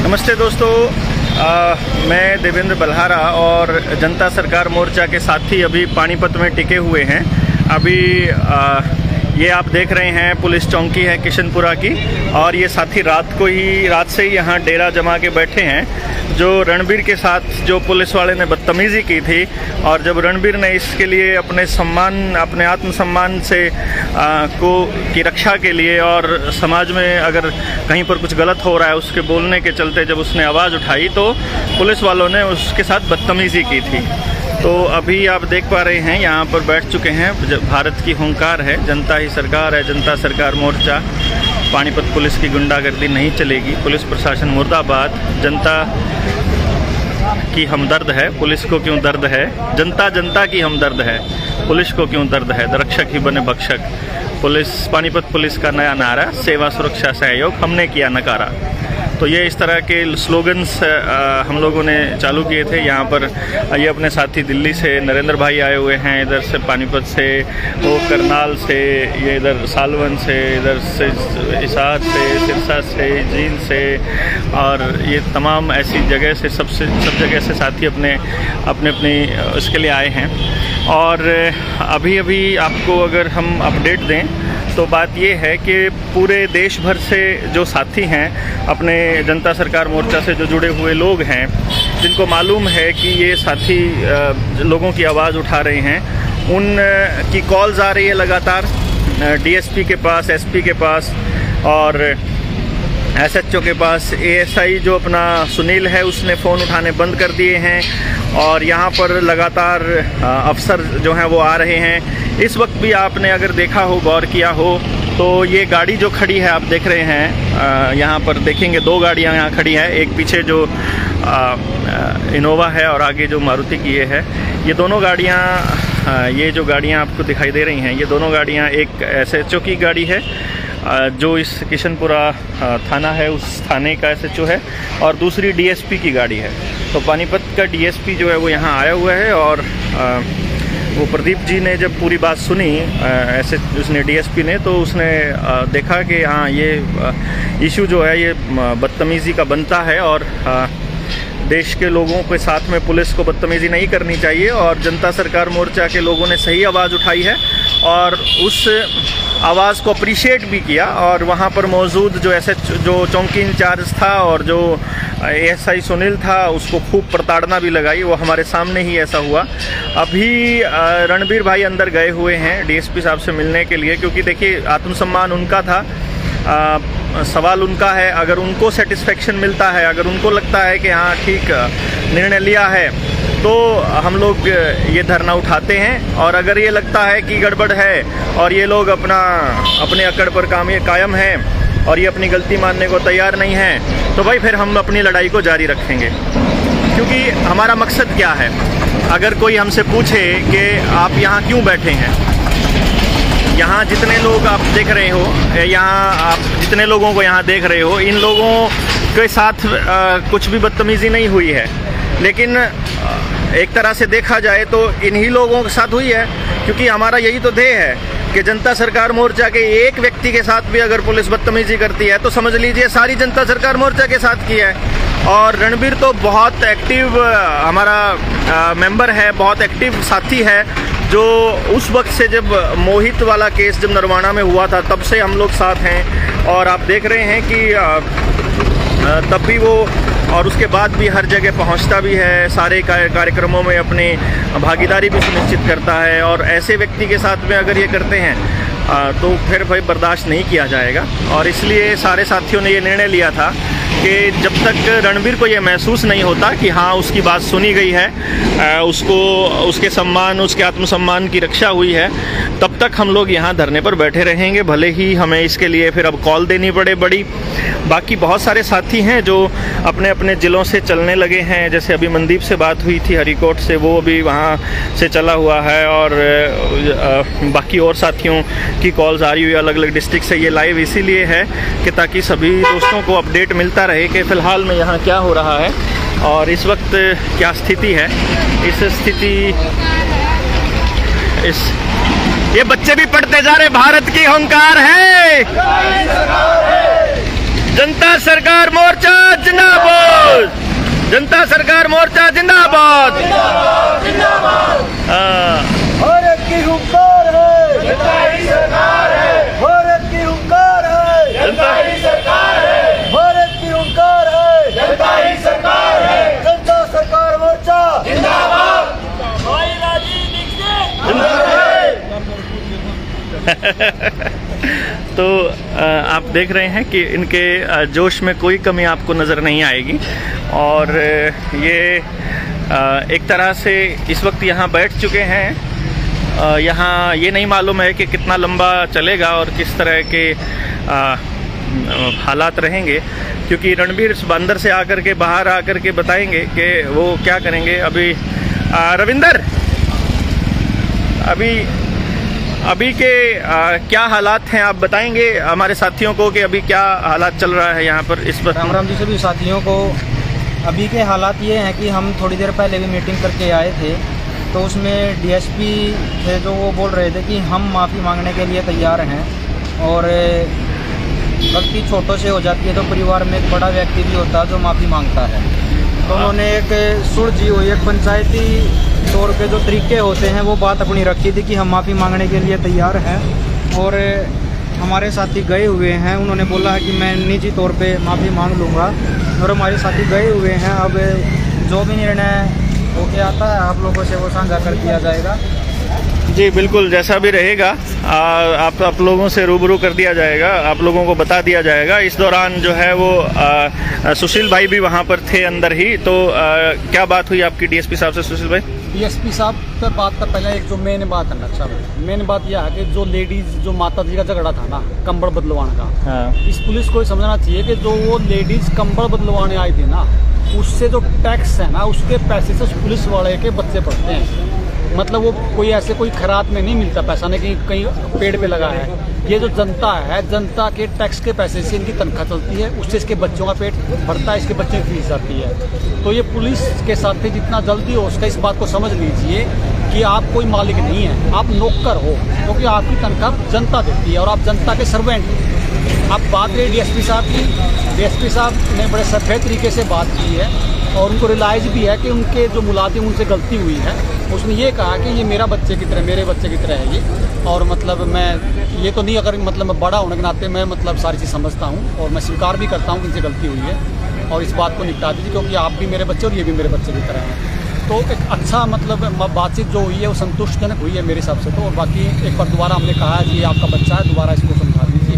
नमस्ते दोस्तों, मैं देवेंद्र बल्हारा और जनता सरकार मोर्चा के साथी अभी पानीपत में टिके हुए हैं। अभी ये आप देख रहे हैं पुलिस चौकी है किशनपुरा की, और ये साथी रात से ही यहाँ डेरा जमा के बैठे हैं। जो रणबीर के साथ जो पुलिस वाले ने बदतमीज़ी की थी, और जब रणबीर ने इसके लिए अपने आत्मसम्मान से की रक्षा के लिए और समाज में अगर कहीं पर कुछ गलत हो रहा है उसके बोलने के चलते जब उसने आवाज़ उठाई तो पुलिस वालों ने उसके साथ बदतमीज़ी की थी। तो अभी आप देख पा रहे हैं यहाँ पर बैठ चुके हैं। भारत की हुंकार है, जनता ही सरकार है, जनता सरकार मोर्चा। पानीपत पुलिस की गुंडागर्दी नहीं चलेगी, पुलिस प्रशासन मुर्दाबाद। जनता की हमदर्द है, पुलिस को क्यों दर्द है? जनता की हमदर्द है, पुलिस को क्यों दर्द है? रक्षक ही बने भक्षक। पानीपत पुलिस का नया नारा, सेवा सुरक्षा सहयोग हमने किया नकारा। तो ये इस तरह के स्लोगन्स हम लोगों ने चालू किए थे यहाँ पर। ये अपने साथी दिल्ली से नरेंद्र भाई आए हुए हैं, इधर से पानीपत से, वो करनाल से, ये इधर सालवन से, इधर से इसाद से, सिरसा से, जींद से, और ये तमाम ऐसी जगह से सब जगह से साथी अपने इसके लिए आए हैं। और अभी आपको अगर हम अपडेट दें तो बात ये है कि पूरे देश भर से जो साथी हैं अपने जनता सरकार मोर्चा से जो जुड़े हुए लोग हैं, जिनको मालूम है कि ये साथी लोगों की आवाज़ उठा रहे हैं, उन की कॉल्स आ रही है लगातार डीएसपी के पास, एसपी के पास और एसएचओ के पास। एएसआई जो अपना सुनील है उसने फ़ोन उठाने बंद कर दिए हैं, और यहाँ पर लगातार अफसर जो हैं वो आ रहे हैं। इस वक्त भी आपने अगर देखा हो, गौर किया हो, तो ये गाड़ी जो खड़ी है आप देख रहे हैं, यहाँ पर देखेंगे 2 गाड़ियाँ यहाँ खड़ी हैं। एक पीछे जो इनोवा है और आगे जो मारुति की है। ये दोनों गाड़ियाँ, ये जो गाड़ियाँ आपको दिखाई दे रही हैं, ये दोनों गाड़ियाँ, एक एसएचओ की गाड़ी है जो इस किशनपुरा थाना है उस थाने का एसएचओ है, और दूसरी डीएसपी की गाड़ी है। तो पानीपत का डीएसपी जो है वो यहाँ आया हुआ है, और वो प्रदीप जी ने जब पूरी बात सुनी ऐसे उसने डीएसपी ने, तो उसने देखा कि हाँ ये इशू जो है ये बदतमीज़ी का बनता है, और देश के लोगों के साथ में पुलिस को बदतमीज़ी नहीं करनी चाहिए। और जनता सरकार मोर्चा के लोगों ने सही आवाज़ उठाई है और उस आवाज़ को अप्रिशिएट भी किया। और वहाँ पर मौजूद जो चौकी इंचार्ज था और जो एएसआई सुनील था, उसको खूब प्रताड़ना भी लगाई। वो हमारे सामने ही ऐसा हुआ। अभी रणबीर भाई अंदर गए हुए हैं डीएसपी साहब से मिलने के लिए, क्योंकि देखिए आत्मसम्मान उनका था, सवाल उनका है। अगर उनको सेटिस्फेक्शन मिलता है, अगर उनको लगता है कि हाँ ठीक निर्णय लिया है, तो हम लोग ये धरना उठाते हैं। और अगर ये लगता है कि गड़बड़ है और ये लोग अपने अकड़ पर कायम हैं और ये अपनी गलती मानने को तैयार नहीं हैं, तो भाई फिर हम अपनी लड़ाई को जारी रखेंगे। क्योंकि हमारा मकसद क्या है? अगर कोई हमसे पूछे कि आप यहाँ क्यों बैठे हैं, यहाँ जितने लोग आप देख रहे हो, यहाँ आप जितने लोगों को यहाँ देख रहे हो, इन लोगों के साथ कुछ भी बदतमीज़ी नहीं हुई है, लेकिन एक तरह से देखा जाए तो इन्हीं लोगों के साथ हुई है। क्योंकि हमारा यही तो ध्येय है कि जनता सरकार मोर्चा के एक व्यक्ति के साथ भी अगर पुलिस बदतमीज़ी करती है तो समझ लीजिए सारी जनता सरकार मोर्चा के साथ की है। और रणबीर तो बहुत एक्टिव हमारा मेंबर है, बहुत एक्टिव साथी है, जो उस वक्त से जब मोहित वाला केस जब नरवाना में हुआ था तब से हम लोग साथ हैं। और आप देख रहे हैं कि तब भी वो, और उसके बाद भी हर जगह पहुंचता भी है, सारे कार्यक्रमों में अपनी भागीदारी भी सुनिश्चित करता है। और ऐसे व्यक्ति के साथ में अगर ये करते हैं तो फिर भाई बर्दाश्त नहीं किया जाएगा। और इसलिए सारे साथियों ने ये निर्णय लिया था कि जब तक रणबीर को ये महसूस नहीं होता कि हाँ उसकी बात सुनी गई है, उसके सम्मान, उसके आत्मसम्मान की रक्षा हुई है, तब तक हम लोग यहाँ धरने पर बैठे रहेंगे, भले ही हमें इसके लिए फिर अब कॉल देनी पड़े बड़ी। बाकी बहुत सारे साथी हैं जो अपने अपने ज़िलों से चलने लगे हैं। जैसे अभी मनदीप से बात हुई थी हरिकोट से, वो अभी वहाँ से चला हुआ है, और बाकी और साथियों की कॉल्स आ रही हुई अलग अलग डिस्ट्रिक्ट से। ये लाइव इसीलिए है कि ताकि सभी दोस्तों को अपडेट मिलता रहे कि फ़िलहाल में यहाँ क्या हो रहा है और इस वक्त क्या स्थिति है। ये बच्चे भी पढ़ते जा रहे, भारत की हुंकार है, जनता सरकार मोर्चा जिंदाबाद, जनता सरकार मोर्चा जिंदाबाद। भारत की हुंकार है, जनता ही सरकार है। भारत की हुंकार है, जनता ही सरकार है। भारत की हुंकार है, जनता ही सरकार है। जनता सरकार मोर्चा जिंदाबाद। तो आप देख रहे हैं कि इनके जोश में कोई कमी आपको नज़र नहीं आएगी। और ये एक तरह से इस वक्त यहाँ बैठ चुके हैं। यहाँ ये नहीं मालूम है कि कितना लंबा चलेगा और किस तरह के हालात रहेंगे, क्योंकि रणबीर अंदर से आकर के बाहर आकर के बताएंगे कि वो क्या करेंगे। अभी रविंदर, अभी के क्या हालात हैं आप बताएंगे हमारे साथियों को कि अभी क्या हालात चल रहा है यहाँ पर इस पर। राम राम जी सभी साथियों को। अभी के हालात ये हैं कि हम थोड़ी देर पहले भी मीटिंग करके आए थे, तो उसमें डीएसपी थे जो वो बोल रहे थे कि हम माफ़ी मांगने के लिए तैयार हैं, और गलती छोटों से हो जाती है तो परिवार में एक बड़ा व्यक्ति भी होता है जो माफ़ी मांगता है। तो उन्होंने एक सुलझी हुई एक पंचायती तौर पे जो तरीके होते हैं वो बात अपनी रखी थी कि हम माफ़ी मांगने के लिए तैयार हैं। और हमारे साथी गए हुए हैं, उन्होंने बोला है कि मैं निजी तौर पे माफ़ी मांग लूँगा, और हमारे साथी गए हुए हैं। अब जो भी निर्णय होके आता है आप लोगों से वो साझा कर दिया जाएगा। जी बिल्कुल, जैसा भी रहेगा आप लोगों से रूबरू कर दिया जाएगा, आप लोगों को बता दिया जाएगा। इस दौरान जो है वो सुशील भाई भी वहाँ पर थे अंदर ही। तो क्या बात हुई आपकी डीएसपी साहब से सुशील भाई? डीएसपी साहब तो बात का पहले एक जो मेन बात है ना, अच्छा मेन बात यह है कि जो लेडीज जो माता जी का झगड़ा था ना कंबल बदलवाने का, हाँ। इस पुलिस को समझना चाहिए कि जो वो लेडीज कंबल बदलवाने आई थी ना, उससे जो टैक्स है ना उसके पैसे से उस पुलिस वाले के बच्चे पढ़ते हैं। मतलब वो कोई ऐसे कोई खैरात में नहीं मिलता पैसा, नहीं कि कहीं पेड़ पे लगा है। ये जो जनता है, जनता के टैक्स के पैसे से इनकी तनख्वाह चलती है, उससे इसके बच्चों का पेट भरता है, इसके बच्चों की फीस आती है। तो ये पुलिस के साथ जितना जल्दी हो उसका इस बात को समझ लीजिए कि आप कोई मालिक नहीं है, आप नौकर हो, क्योंकि आपकी तनख्वाह जनता देती है और आप जनता के सर्वेंट। अब बात रही डीएसपी साहब की, डीएसपी साहब ने बड़े सफेद तरीके से बात की है और उनको रियलाइज भी है कि उनके जो मुलाजिम उनसे गलती हुई है। उसने ये कहा कि ये मेरा बच्चे की तरह, मेरे बच्चे की तरह है ये, और मतलब मैं ये तो नहीं, अगर मतलब मैं बड़ा होने के नाते मैं मतलब सारी चीज़ समझता हूँ और मैं स्वीकार भी करता हूँ कि इनसे गलती हुई है और इस बात को निपटा दीजिए, क्योंकि आप भी मेरे बच्चे और ये भी मेरे बच्चे की तरह हैं। तो एक अच्छा मतलब बातचीत जो हुई है वो संतुष्टजनक हुई है मेरे हिसाब से। तो और बाकी एक बार दोबारा हमने कहा है कि ये आपका बच्चा है, दोबारा इसको समझा दीजिए।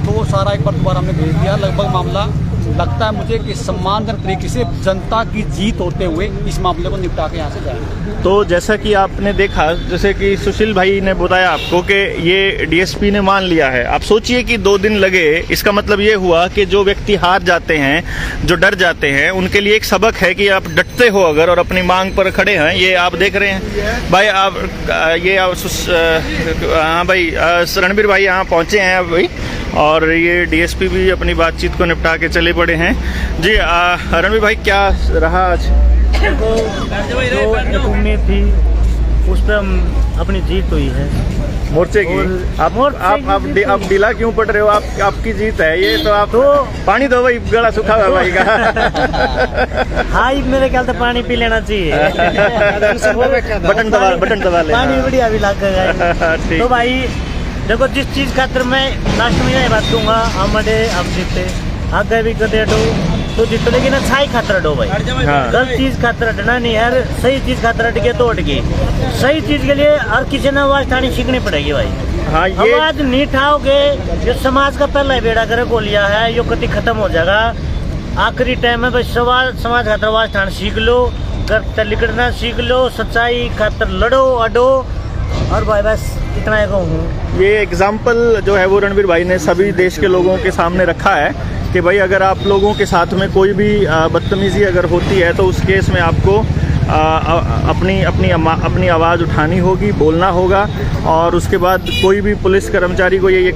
तो वो सारा एक बार दोबारा हमने भेज दिया। लगभग मामला लगता है मुझे कि सम्मानजनक तरीके से जनता की जीत होते हुए इस मामले को निपटा के यहाँ से जाएंगे। तो जैसा कि आपने देखा, जैसे कि सुशील भाई ने बताया आपको कि ये डीएसपी ने मान लिया है। आप सोचिए कि 2 दिन लगे, इसका मतलब ये हुआ कि जो व्यक्ति हार जाते हैं, जो डर जाते हैं, उनके लिए एक सबक है कि आप डटते हो अगर और अपनी मांग पर खड़े हैं। ये आप देख रहे हैं भाई, आप ये हाँ भाई, रणबीर भाई यहाँ पहुँचे हैं अब भाई, और ये डीएसपी भी अपनी बातचीत को निपटा के चले पड़े हैं। जी रणबीर भाई, क्या रहा आज? जो उम्मीद थी उस पर अपनी जीत हुई है मोर्चे की। आप ढीला क्यों पड़ रहे हो? आपकी जीत है ये, तो आप तो पानी दो भाई, गला सूखा हुआ भाई का। हाँ, मेरे ख्याल से पानी पी लेना चाहिए। बटन दबा ले, पानी बढ़िया भी लग गया। तो भाई देखो, जिस चीज खातर मैं लास्ट में यही बात कहूँगा, हम जीते आगे भी कदे डो तो जीतो, लेकिन अच्छाई खातर डो भाई। हाँ। गलत चीज खातर हटना नहीं है, सही चीज खातर हट गए तो हट गए। सही चीज के लिए हर किसी ने आवाज उठानी सीखनी पड़ेगी भाई। हाँ, ये आवाज नहीं उठाओगे, जो समाज का पहला बेड़ा करे गोलिया है, यो कति खत्म हो जाएगा। आखिरी टाइम में भाई समाज खातर आवाज उठाना सीख लो, घर लिखना सीख लो, सच्चाई खातर लड़ो अडो, और भाई बस इतना ही कहूँ। ये एग्जाम्पल जो है वो रणबीर भाई ने सभी देश के लोगों के सामने रखा है कि भाई अगर आप लोगों के साथ में कोई भी बदतमीजी अगर होती है तो उस केस में आपको अपनी आवाज़ उठानी होगी, बोलना होगा। और उसके बाद कोई भी पुलिस कर्मचारी को ये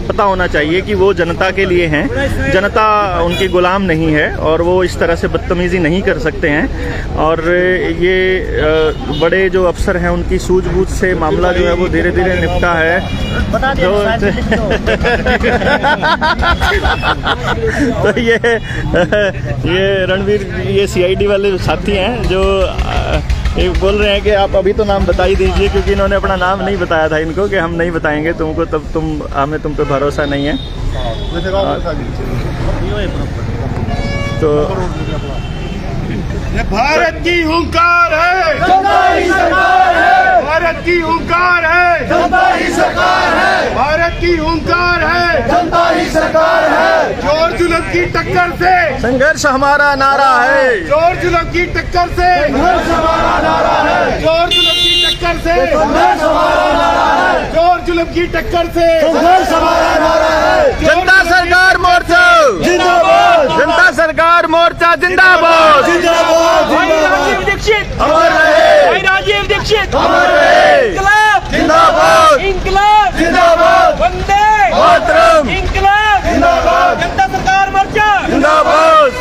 पता होना चाहिए कि वो जनता के लिए हैं, जनता उनकी गुलाम नहीं है और वो इस तरह से बदतमीज़ी नहीं कर सकते हैं। और ये बड़े जो अफसर हैं उनकी सूझबूझ से मामला जो है वो धीरे धीरे निपटा है। तो ये रणवीर, ये CID वाले साथी हैं जो एक बोल रहे हैं कि आप अभी तो नाम बता ही दीजिए, क्योंकि इन्होंने अपना नाम नहीं बताया था इनको कि हम नहीं बताएंगे तुमको, तब हमें तुम पे भरोसा नहीं है। तो भारत की हुंकार है, जनता ही सरकार है। भारत की हुंकार है, जनता ही सरकार है। भारत की हुंकार है, जनता ही सरकार है। जोर जुल्म की टक्कर से संघर्ष हमारा नारा है। जोर जुल्म की टक्कर से संघर्ष हमारा नारा है। जोर जुल्म की टक्कर से संघर्ष हमारा नारा है। जोर जुल्म की टक्कर से संघर्ष हमारा नारा है। जनता सरकार मोर्चा जिंदाबाद, जनता सरकार मोर्चा जिंदाबाद, जिंदाबाद। भाई राजीव दीक्षित अमर रहे, भाई राजीव दीक्षित अमर रहे। इंकलाब जिंदाबाद, इंकलाब जिंदाबाद। वंदे मातरम, इंकलाब जिंदाबाद, जनता सरकार मोर्चा जिंदाबाद।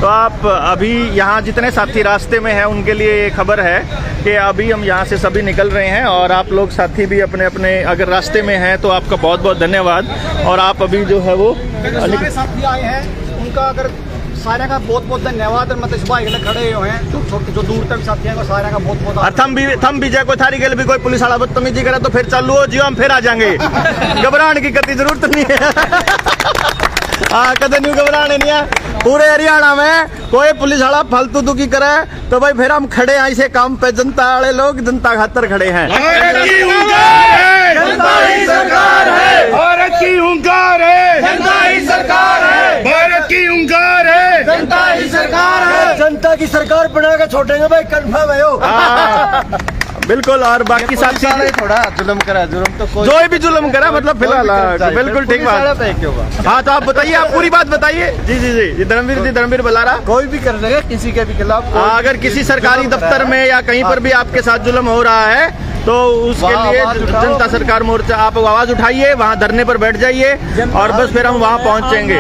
तो आप अभी यहाँ जितने साथी रास्ते में हैं उनके लिए ये खबर है कि अभी हम यहाँ से सभी निकल रहे हैं और आप लोग साथी भी अपने अपने अगर रास्ते में हैं तो आपका बहुत बहुत धन्यवाद। और आप अभी जो है वो सारे साथी आए हैं, उनका अगर सारे का बहुत बहुत धन्यवाद। मतलब इस बाइक खड़े हुए हैं जो दूर तक साथी हैं, सारे का बहुत बहुत। थम भी जाए कोई थारी के लिए भी कोई पुलिस वाला बदतमीजी करे तो फिर चालू हो जियो, हम फिर आ जाएंगे। घबराने की कतई जरूरत नहीं है। हाँ, कदे नहीं घबराने नहीं है। पूरे हरियाणा में कोई पुलिस वाला फालतू दुखी करे तो भाई फिर हम खड़े हैं ऐसे काम पे। जनता वाले लोग जनता खातर खड़े हैं। भारत की हुंकार है, जनता ही सरकार है। भारत की हुंकार है, जनता ही सरकार है। भारत की हुंकार है, जनता ही सरकार है। जनता की सरकार बना के छोड़ेंगे भाई, कंफर्म है। हाँ, बिल्कुल। और बाकी साथी थोड़ा जुल्म करा, जुल्म तो कोई जो भी जुल्म करा मतलब फिलहाल बिल्कुल ठीक बात। हाँ, तो आप बताइए, आप पूरी बात बताइए। जी धर्मवीर बलारा। कोई भी कर देगा किसी के भी खिलाफ। अगर किसी सरकारी दफ्तर में या कहीं पर भी आपके साथ जुल्म हो रहा है तो उसके लिए जनता सरकार मोर्चा, आप आवाज उठाइए, वहाँ धरने पर बैठ जाइए और बस फिर हम वहाँ पहुँचेंगे।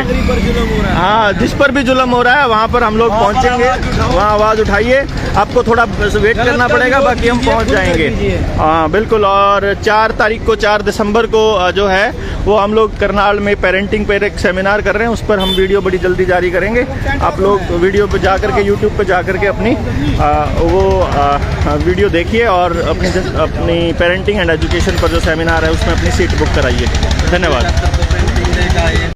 हाँ, जिस पर भी जुल्म हो रहा है वहाँ पर हम लोग पहुँचेंगे, वहाँ आवाज उठाइए। आपको थोड़ा वेट करना पड़ेगा, बाकी हम पहुँच जाएंगे। हाँ बिल्कुल। और 4 तारीख को 4 दिसंबर को जो है वो हम लोग करनाल में पेरेंटिंग पर एक सेमिनार कर रहे हैं, उस पर हम वीडियो बड़ी जल्दी जारी करेंगे। आप लोग वीडियो पे जा करके यूट्यूब पे जा करके अपनी वीडियो देखिए और अपनी पेरेंटिंग एंड एजुकेशन पर जो सेमिनार है उसमें अपनी सीट बुक कराइए। धन्यवाद।